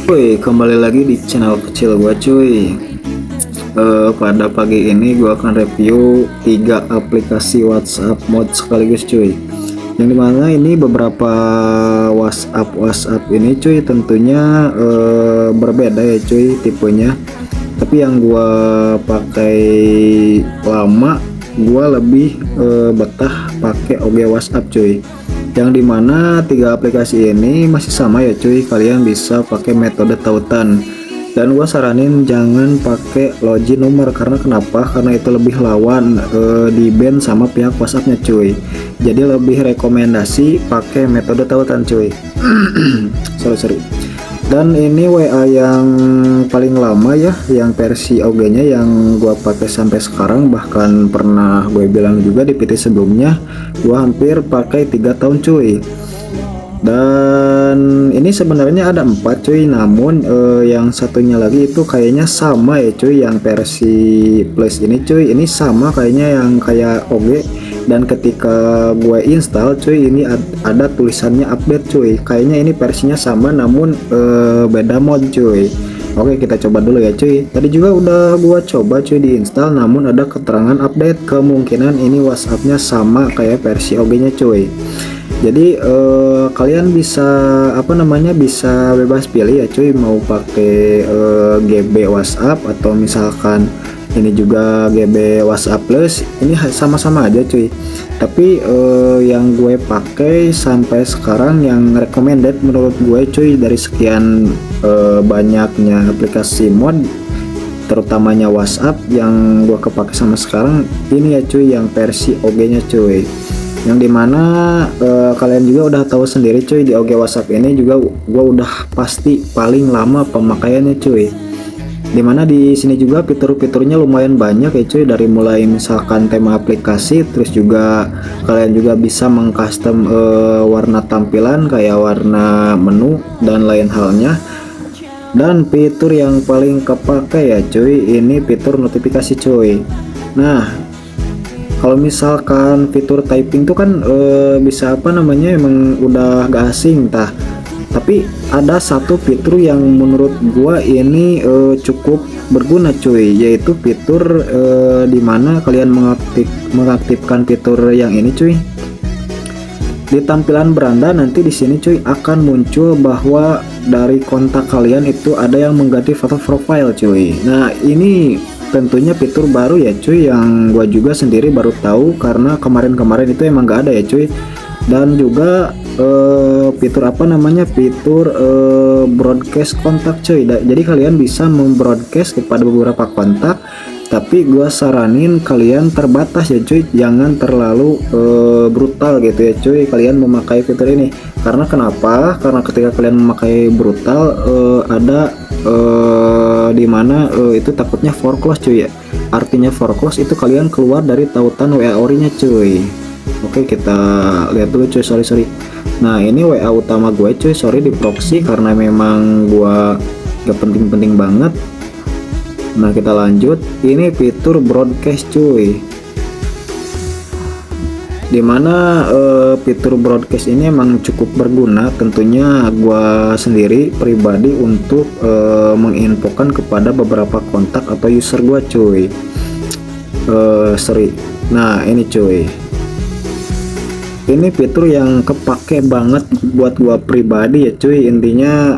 Woi, kembali lagi di channel kecil gua cuy. Pada pagi ini gua akan review 3 aplikasi WhatsApp mod sekaligus cuy. Yang dimana ini beberapa WhatsApp ini cuy tentunya berbeda ya cuy tipenya. Tapi yang gua pakai lama, gua lebih betah pakai OG WhatsApp cuy. Yang dimana 3 aplikasi ini masih sama ya cuy, kalian bisa pakai metode tautan, dan gua saranin jangan pakai login nomor. Karena kenapa? Karena itu lebih lawan di ban sama pihak WhatsAppnya cuy. Jadi lebih rekomendasi pakai metode tautan cuy. sorry. Dan ini WA yang paling lama ya, yang versi OG nya yang gua pakai sampai sekarang. Bahkan pernah gue bilang juga di PT sebelumnya, gua hampir pakai 3 tahun cuy. Dan ini sebenarnya ada 4 cuy, namun yang satunya lagi itu kayaknya sama ya cuy. Yang versi plus ini cuy, ini sama kayaknya yang kayak OG. Dan ketika gue install cuy, ini ada tulisannya update cuy. Kayaknya ini versinya sama namun beda mod cuy. Oke, kita coba dulu ya cuy. Tadi juga udah gua coba cuy diinstal, namun ada keterangan update. Kemungkinan ini WhatsAppnya sama kayak versi OG nya cuy. Jadi kalian bisa bisa bebas pilih ya cuy, mau pakai GB WhatsApp atau misalkan ini juga GB WhatsApp Plus. Ini sama-sama aja cuy. Tapi yang gue pakai sampai sekarang yang recommended menurut gue cuy, dari sekian banyaknya aplikasi mod, terutamanya WhatsApp yang gue kepake sama sekarang, ini ya cuy yang versi OG nya cuy. Yang dimana kalian juga udah tahu sendiri cuy, di OG WhatsApp ini juga gue udah pasti paling lama pemakaiannya cuy. Dimana di sini juga fitur-fiturnya lumayan banyak ya cuy, dari mulai misalkan tema aplikasi, terus juga kalian juga bisa mengcustom warna tampilan kayak warna menu dan lain halnya. Dan fitur yang paling kepake ya cuy, ini fitur notifikasi cuy. Nah, kalau misalkan fitur typing tuh kan bisa emang udah gak asing tah. Tapi ada satu fitur yang menurut gua ini cukup berguna cuy, yaitu fitur dimana kalian mengaktifkan fitur yang ini cuy. Di tampilan beranda nanti di sini cuy akan muncul bahwa dari kontak kalian itu ada yang mengganti foto profile cuy. Nah, ini tentunya fitur baru ya cuy, yang gua juga sendiri baru tahu karena kemarin-kemarin itu emang gak ada ya cuy. Dan juga fitur fitur broadcast kontak cuy. Jadi kalian bisa membroadcast kepada beberapa kontak, tapi gua saranin kalian terbatas ya cuy, jangan terlalu brutal gitu ya cuy kalian memakai fitur ini. Karena kenapa? Karena ketika kalian memakai brutal ada dimana itu takutnya foreclose cuy ya. Artinya foreclose itu kalian keluar dari tautan WA ori-nya cuy. Oke, kita lihat dulu cuy. Sorry. Nah, ini WA utama gue cuy, sorry di proxy karena memang gua gak penting-penting banget. Nah, kita lanjut. Ini fitur broadcast cuy, dimana fitur broadcast ini emang cukup berguna tentunya gua sendiri pribadi untuk menginfokan kepada beberapa kontak atau user gua cuy. Nah, ini cuy, ini fitur yang kepake banget buat gua pribadi ya cuy. Intinya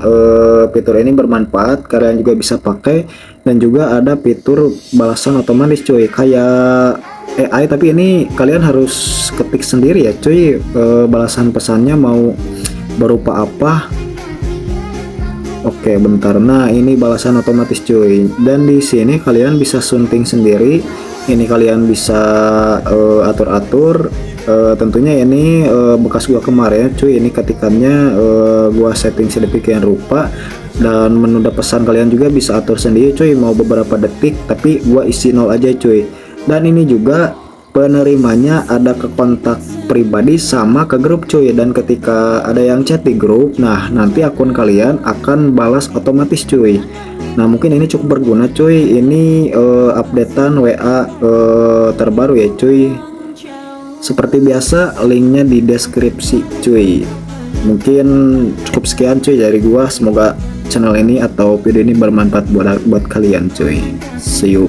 fitur ini bermanfaat, kalian juga bisa pakai. Dan juga ada fitur balasan otomatis cuy, kayak AI, tapi ini kalian harus ketik sendiri ya cuy balasan pesannya mau berupa apa. Oke, bentar. Nah, ini balasan otomatis cuy, dan di sini kalian bisa sunting sendiri. Ini kalian bisa atur-atur. Tentunya ini bekas gua kemarin cuy, ini ketikannya gua setting sedemikian rupa. Dan menu pesan kalian juga bisa atur sendiri cuy, mau beberapa detik, tapi gua isi 0 aja cuy. Dan ini juga penerimanya ada ke kontak pribadi sama ke grup cuy. Dan ketika ada yang chat di grup, nah nanti akun kalian akan balas otomatis cuy. Nah, mungkin ini cukup berguna cuy. Ini updatean WA terbaru ya cuy. Seperti biasa linknya di deskripsi cuy. Mungkin cukup sekian cuy dari gua, semoga channel ini atau video ini bermanfaat buat kalian cuy. See you.